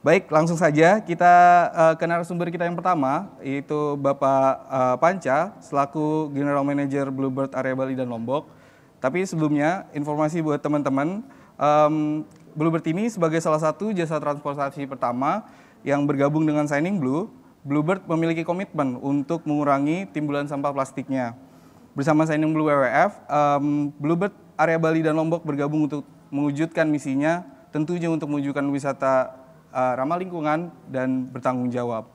Baik, langsung saja kita ke narasumber kita yang pertama, yaitu Bapak Panca, selaku General Manager Bluebird Area Bali dan Lombok. Tapi sebelumnya, informasi buat teman-teman, Bluebird ini sebagai salah satu jasa transportasi pertama yang bergabung dengan Shining Blue, Bluebird memiliki komitmen untuk mengurangi timbulan sampah plastiknya. Bersama Shining Blue WWF, Bluebird Area Bali dan Lombok bergabung untuk mewujudkan misinya, tentunya untuk mewujudkan wisata ramah lingkungan dan bertanggung jawab.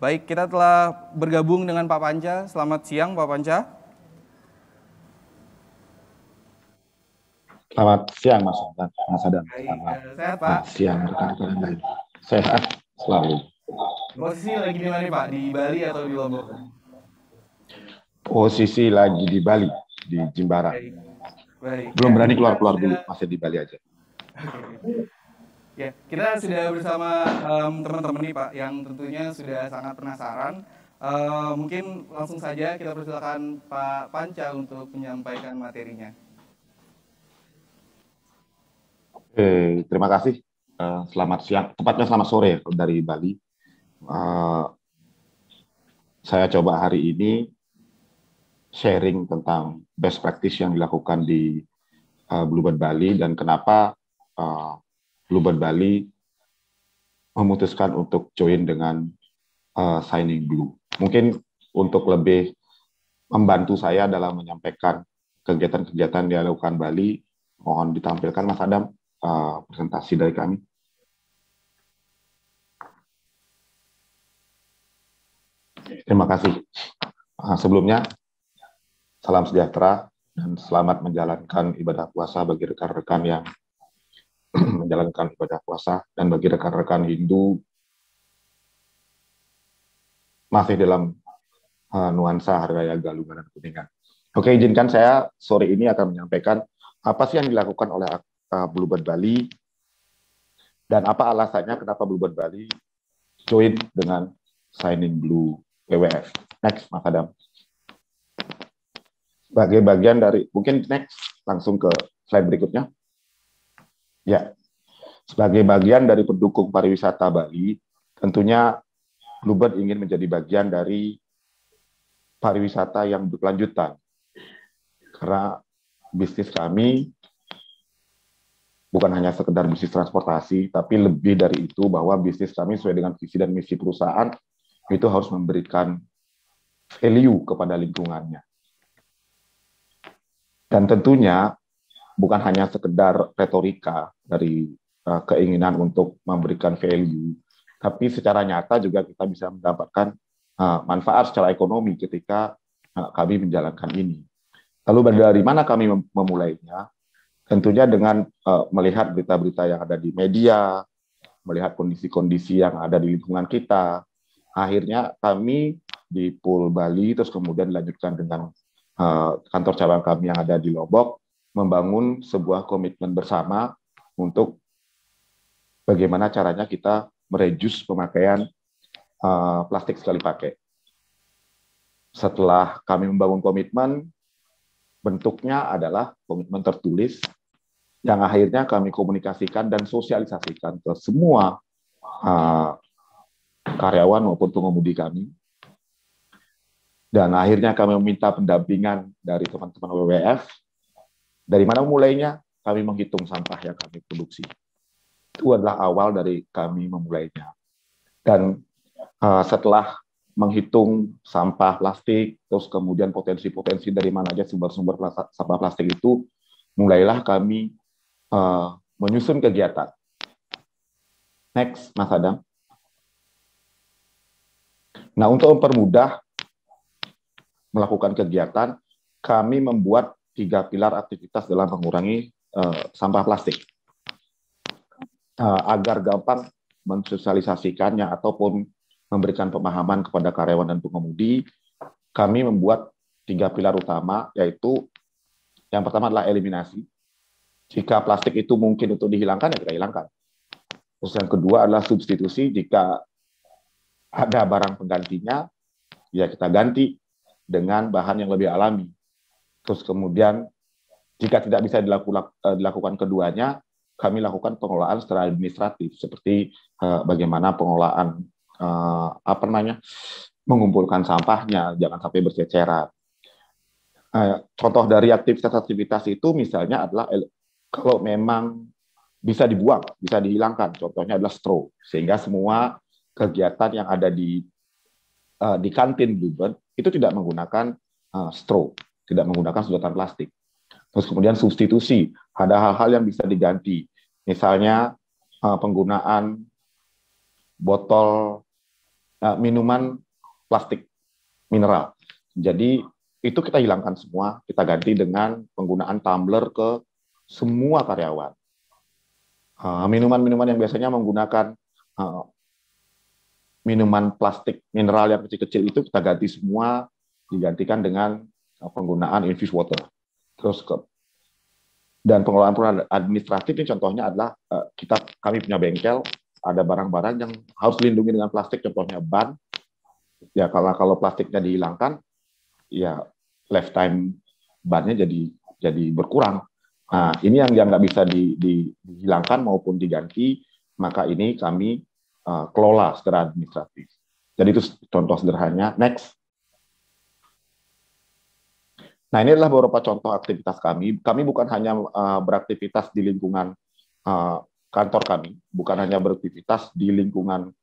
Baik, kita telah bergabung dengan Pak Panca. Selamat siang, Pak Panca. Selamat siang, Mas Adam. Selamat Sehat, Pak? siang, rekan-rekan yang lain. Sehat selalu. Posisi lagi di mana nih, Pak? Di Bali atau di Lombok? Posisi lagi di Bali, di Jimbaran. Baik. Belum berani keluar-keluar dulu, masih di Bali aja. Ya, kita sudah bersama teman-teman nih, Pak, yang tentunya sudah sangat penasaran. Mungkin langsung saja kita persilakan Pak Panca untuk menyampaikan materinya. Terima kasih. Selamat siang, tepatnya selamat sore dari Bali. Saya coba hari ini sharing tentang best practice yang dilakukan di Bluebird Bali dan kenapa Bluebird Bali memutuskan untuk join dengan Shining Blue. Mungkin untuk lebih membantu saya dalam menyampaikan kegiatan-kegiatan yang dilakukan Bali, mohon ditampilkan Mas Adam presentasi dari kami. Terima kasih. Sebelumnya, salam sejahtera dan selamat menjalankan ibadah puasa bagi rekan-rekan yang menjalankan ibadah puasa dan bagi rekan-rekan Hindu masih dalam nuansa Hari Raya Galungan dan Kuningan. Oke, izinkan saya sore ini akan menyampaikan apa sih yang dilakukan oleh Bluebird Bali dan apa alasannya kenapa Bluebird Bali join dengan Shining Blue WWF. Next, Mas Adam. Sebagai bagian dari, mungkin next, langsung ke slide berikutnya. Ya, sebagai bagian dari pendukung pariwisata Bali, tentunya Bluebird ingin menjadi bagian dari pariwisata yang berkelanjutan. Karena bisnis kami bukan hanya sekedar bisnis transportasi, tapi lebih dari itu bahwa bisnis kami sesuai dengan visi dan misi perusahaan, itu harus memberikan value kepada lingkungannya. Dan tentunya bukan hanya sekedar retorika dari keinginan untuk memberikan value, tapi secara nyata juga kita bisa mendapatkan manfaat secara ekonomi ketika kami menjalankan ini. Lalu dari mana kami memulainya? Tentunya dengan melihat berita-berita yang ada di media, melihat kondisi-kondisi yang ada di lingkungan kita. Akhirnya kami di Pool Bali, terus kemudian dilanjutkan dengan kantor cabang kami yang ada di Lombok, membangun sebuah komitmen bersama untuk bagaimana caranya kita mereduce pemakaian plastik sekali pakai. Setelah kami membangun komitmen, bentuknya adalah komitmen tertulis yang akhirnya kami komunikasikan dan sosialisasikan ke semua karyawan maupun pengemudi kami. Dan akhirnya kami meminta pendampingan dari teman-teman WWF. Dari mana mulainya? Kami menghitung sampah yang kami produksi. Itu adalah awal dari kami memulainya. Dan setelah menghitung sampah plastik, terus kemudian potensi-potensi dari mana aja sumber-sumber sampah plastik itu, mulailah kami menyusun kegiatan. Next, Mas Adam. Nah, untuk mempermudah melakukan kegiatan, kami membuat 3 pilar aktivitas dalam mengurangi sampah plastik. Agar gampang mensosialisasikannya ataupun memberikan pemahaman kepada karyawan dan pengemudi, kami membuat 3 pilar utama, yaitu yang pertama adalah eliminasi. Jika plastik itu mungkin untuk dihilangkan, ya kita hilangkan. Terus yang kedua adalah substitusi, jika ada barang penggantinya, ya kita ganti dengan bahan yang lebih alami. Terus kemudian, jika tidak bisa dilakukan keduanya, kami lakukan pengelolaan secara administratif, seperti bagaimana pengelolaan mengumpulkan sampahnya, jangan sampai berseceran. Contoh dari aktivitas-aktivitas itu misalnya adalah kalau memang bisa dibuang, bisa dihilangkan. Contohnya adalah straw, sehingga semua kegiatan yang ada di kantin Bluebird itu tidak menggunakan straw, tidak menggunakan sedotan plastik. Terus kemudian substitusi, ada hal-hal yang bisa diganti, misalnya penggunaan botol minuman plastik mineral. Jadi itu kita hilangkan semua, kita ganti dengan penggunaan tumbler ke semua karyawan. Minuman-minuman yang biasanya menggunakan minuman plastik mineral yang kecil-kecil itu kita ganti semua, digantikan dengan penggunaan infused water. Terus dan pengelolaan administratif ini contohnya adalah kami punya bengkel, ada barang-barang yang harus dilindungi dengan plastik, contohnya ban. Ya kalau plastiknya dihilangkan, ya lifetime bannya jadi berkurang. Nah, ini yang nggak bisa dihilangkan maupun diganti, maka ini kami kelola secara administratif. Jadi itu contoh sederhananya. Next. Nah, ini adalah beberapa contoh aktivitas kami. Kami bukan hanya beraktivitas di lingkungan kantor kami, bukan hanya beraktivitas di lingkungan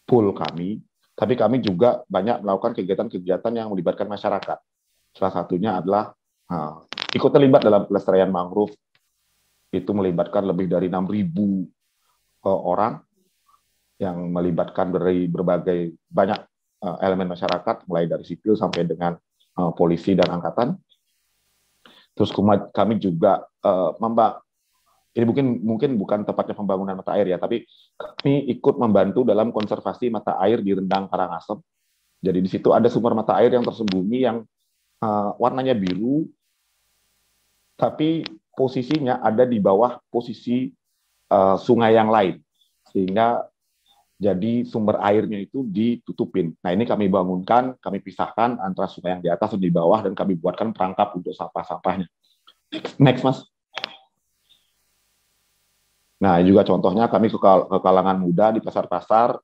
pool kami, tapi kami juga banyak melakukan kegiatan-kegiatan yang melibatkan masyarakat. Salah satunya adalah ikut terlibat dalam pelestarian mangrove. Itu melibatkan lebih dari 6.000 orang yang melibatkan dari berbagai banyak elemen masyarakat, mulai dari sipil sampai dengan polisi dan angkatan. Terus kami juga ini mungkin bukan tepatnya pembangunan mata air ya, tapi kami ikut membantu dalam konservasi mata air di Rendang Karangasem. Jadi di situ ada sumber mata air yang tersembunyi yang warnanya biru, tapi posisinya ada di bawah posisi sungai yang lain, sehingga jadi sumber airnya itu ditutupin. Nah, ini kami bangunkan, kami pisahkan antara sungai yang di atas dan di bawah, dan kami buatkan perangkap untuk sampah-sampahnya. Next, Mas. Nah, juga contohnya kami ke kalangan muda di pasar-pasar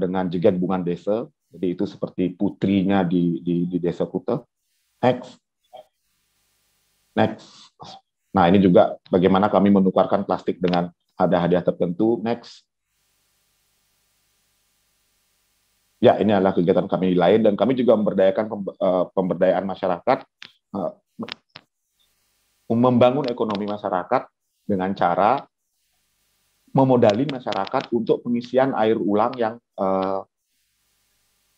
dengan Jegen Bungan Desa. Jadi itu seperti putrinya di Desa Kute. Next. Nah, ini juga bagaimana kami menukarkan plastik dengan hadiah tertentu. Next. Ya, ini adalah kegiatan kami lain, dan kami juga memberdayakan pemberdayaan masyarakat, membangun ekonomi masyarakat dengan cara memodali masyarakat untuk pengisian air ulang yang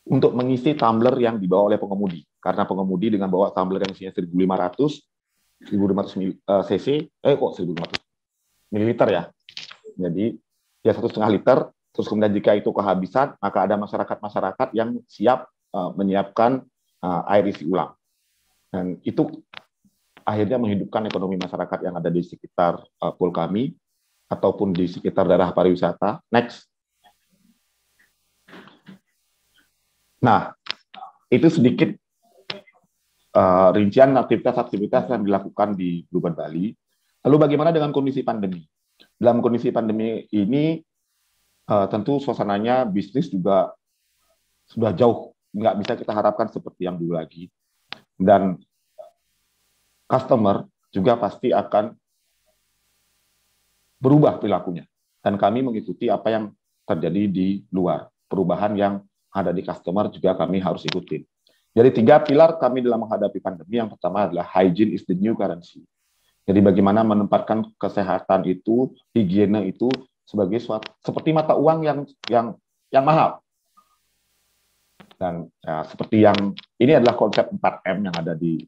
untuk mengisi tumbler yang dibawa oleh pengemudi. Karena pengemudi dengan bawa tumbler yang isinya 1.500 cc, kok 1.500 mililiter ya. Jadi ya 1,5 liter. Terus kemudian jika itu kehabisan, maka ada masyarakat-masyarakat yang siap menyiapkan air isi ulang. Dan itu akhirnya menghidupkan ekonomi masyarakat yang ada di sekitar pool kami, ataupun di sekitar daerah pariwisata. Next. Nah, itu sedikit rincian aktivitas-aktivitas yang dilakukan di Bluebird Bali. Lalu bagaimana dengan kondisi pandemi? Dalam kondisi pandemi ini, tentu suasananya bisnis juga sudah jauh, nggak bisa kita harapkan seperti yang dulu lagi. Dan customer juga pasti akan berubah perilakunya. Dan kami mengikuti apa yang terjadi di luar. Perubahan yang ada di customer juga kami harus ikutin. Jadi 3 pilar kami dalam menghadapi pandemi. Yang pertama adalah hygiene is the new currency. Jadi bagaimana menempatkan kesehatan itu, higiene itu sebagai seperti mata uang yang mahal. Dan ya, seperti yang ini adalah konsep 4M yang ada di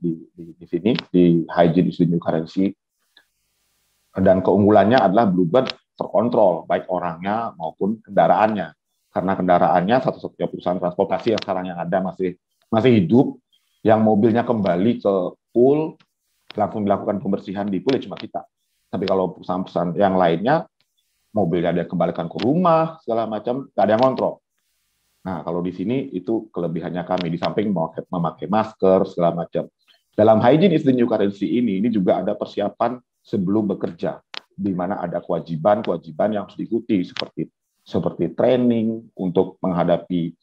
sini, di hygiene is the new currency. Dan keunggulannya adalah Bluebird terkontrol, baik orangnya maupun kendaraannya. Karena kendaraannya satu-satunya perusahaan transportasi yang sekarang yang ada masih hidup, yang mobilnya kembali ke pool, langsung dilakukan pembersihan di pool, ya cuma kita. Tapi kalau perusahaan-perusahaan yang lainnya, mobilnya ada kembalikan ke rumah, segala macam, nggak ada yang kontrol. Nah, kalau di sini itu kelebihannya kami, di samping memakai masker, segala macam. Dalam hygiene is the new currency ini juga ada persiapan sebelum bekerja. di mana ada kewajiban-kewajiban yang harus diikuti seperti training untuk menghadapi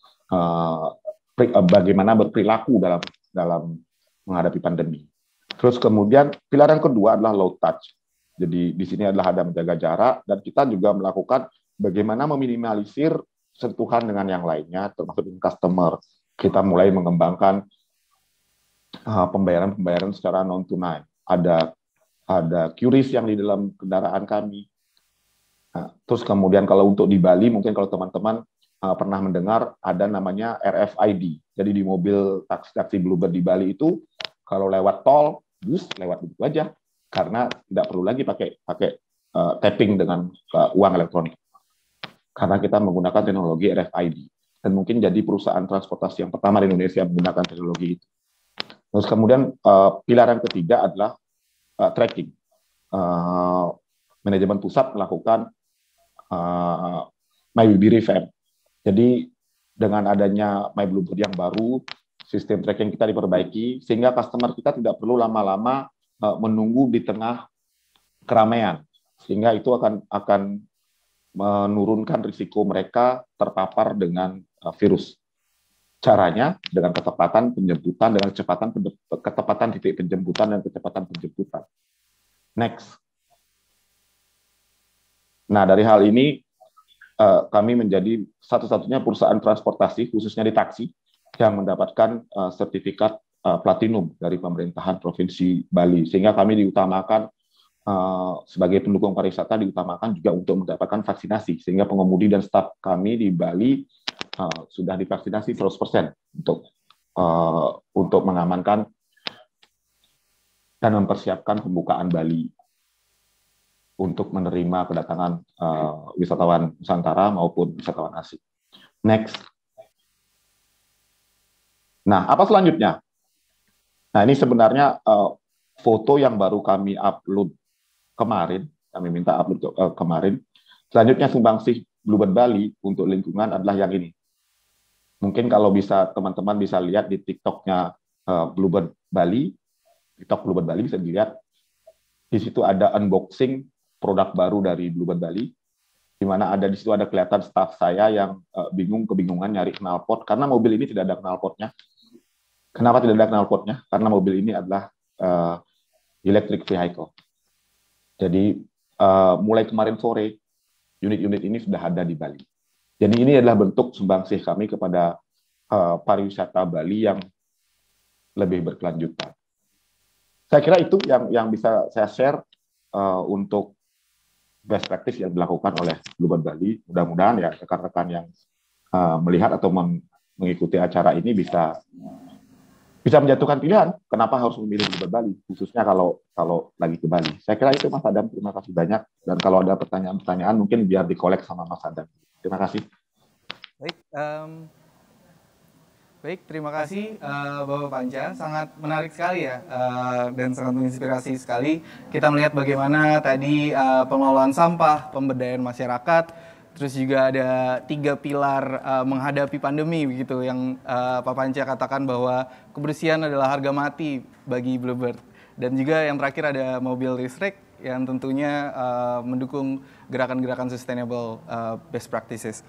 bagaimana berperilaku dalam menghadapi pandemi. Terus kemudian pilar yang kedua adalah low touch. Jadi di sini adalah ada menjaga jarak, dan kita juga melakukan bagaimana meminimalisir sentuhan dengan yang lainnya, termasuk dengan customer. Kita mulai mengembangkan pembayaran secara non tunai. Ada QRIS yang di dalam kendaraan kami. Nah, terus kemudian kalau untuk di Bali, mungkin kalau teman-teman pernah mendengar ada namanya RFID. Jadi di mobil taksi Bluebird di Bali itu kalau lewat tol, bus lewat begitu aja, karena tidak perlu lagi pakai tapping dengan uang elektronik. Karena kita menggunakan teknologi RFID. Dan mungkin jadi perusahaan transportasi yang pertama di Indonesia menggunakan teknologi itu. Terus kemudian pilar yang ketiga adalah tracking. Manajemen pusat melakukan MyBlueBird revamp. Jadi dengan adanya MyBlueBird yang baru, sistem tracking kita diperbaiki sehingga customer kita tidak perlu lama-lama menunggu di tengah keramaian, sehingga itu akan menurunkan risiko mereka terpapar dengan virus. Caranya dengan ketepatan penjemputan, dengan ketepatan titik penjemputan dan kecepatan penjemputan. Next. Nah, dari hal ini kami menjadi satu-satunya perusahaan transportasi, khususnya di taksi, yang mendapatkan sertifikat platinum dari pemerintahan Provinsi Bali. Sehingga kami diutamakan sebagai pendukung pariwisata, diutamakan juga untuk mendapatkan vaksinasi. Sehingga pengemudi dan staf kami di Bali sudah divaksinasi 100% untuk mengamankan dan mempersiapkan pembukaan Bali untuk menerima kedatangan wisatawan Nusantara maupun wisatawan asing. Next. Nah, apa selanjutnya? Nah, ini sebenarnya foto yang baru kami upload kemarin, kami minta upload kemarin. Selanjutnya sumbangsih Bluebird Bali untuk lingkungan adalah yang ini. Mungkin kalau bisa teman-teman bisa lihat di TikTok-nya Bluebird Bali, TikTok Bluebird Bali bisa dilihat. Di situ ada unboxing produk baru dari Bluebird Bali, di mana di situ ada kelihatan staff saya yang kebingungan nyari knalpot karena mobil ini tidak ada knalpotnya. Kenapa tidak ada knalpotnya? Karena mobil ini adalah electric vehicle. Jadi mulai kemarin sore unit-unit ini sudah ada di Bali. Jadi ini adalah bentuk sumbangsih kami kepada pariwisata Bali yang lebih berkelanjutan. Saya kira itu yang bisa saya share untuk best practice yang dilakukan oleh Bluebird Bali. Mudah-mudahan ya rekan-rekan yang melihat atau mengikuti acara ini bisa menjatuhkan pilihan kenapa harus memilih Bluebird Bali, khususnya kalau lagi ke Bali. Saya kira itu Mas Adam, terima kasih banyak. Dan kalau ada pertanyaan-pertanyaan mungkin biar dikolek sama Mas Adam. Terima kasih. Baik, terima kasih Bapak Panca, sangat menarik sekali ya dan sangat menginspirasi sekali. Kita melihat bagaimana tadi pengelolaan sampah, pemberdayaan masyarakat, terus juga ada 3 pilar menghadapi pandemi begitu yang Pak Panca katakan bahwa kebersihan adalah harga mati bagi Bluebird. Dan juga yang terakhir ada mobil listrik yang tentunya mendukung gerakan-gerakan sustainable best practices.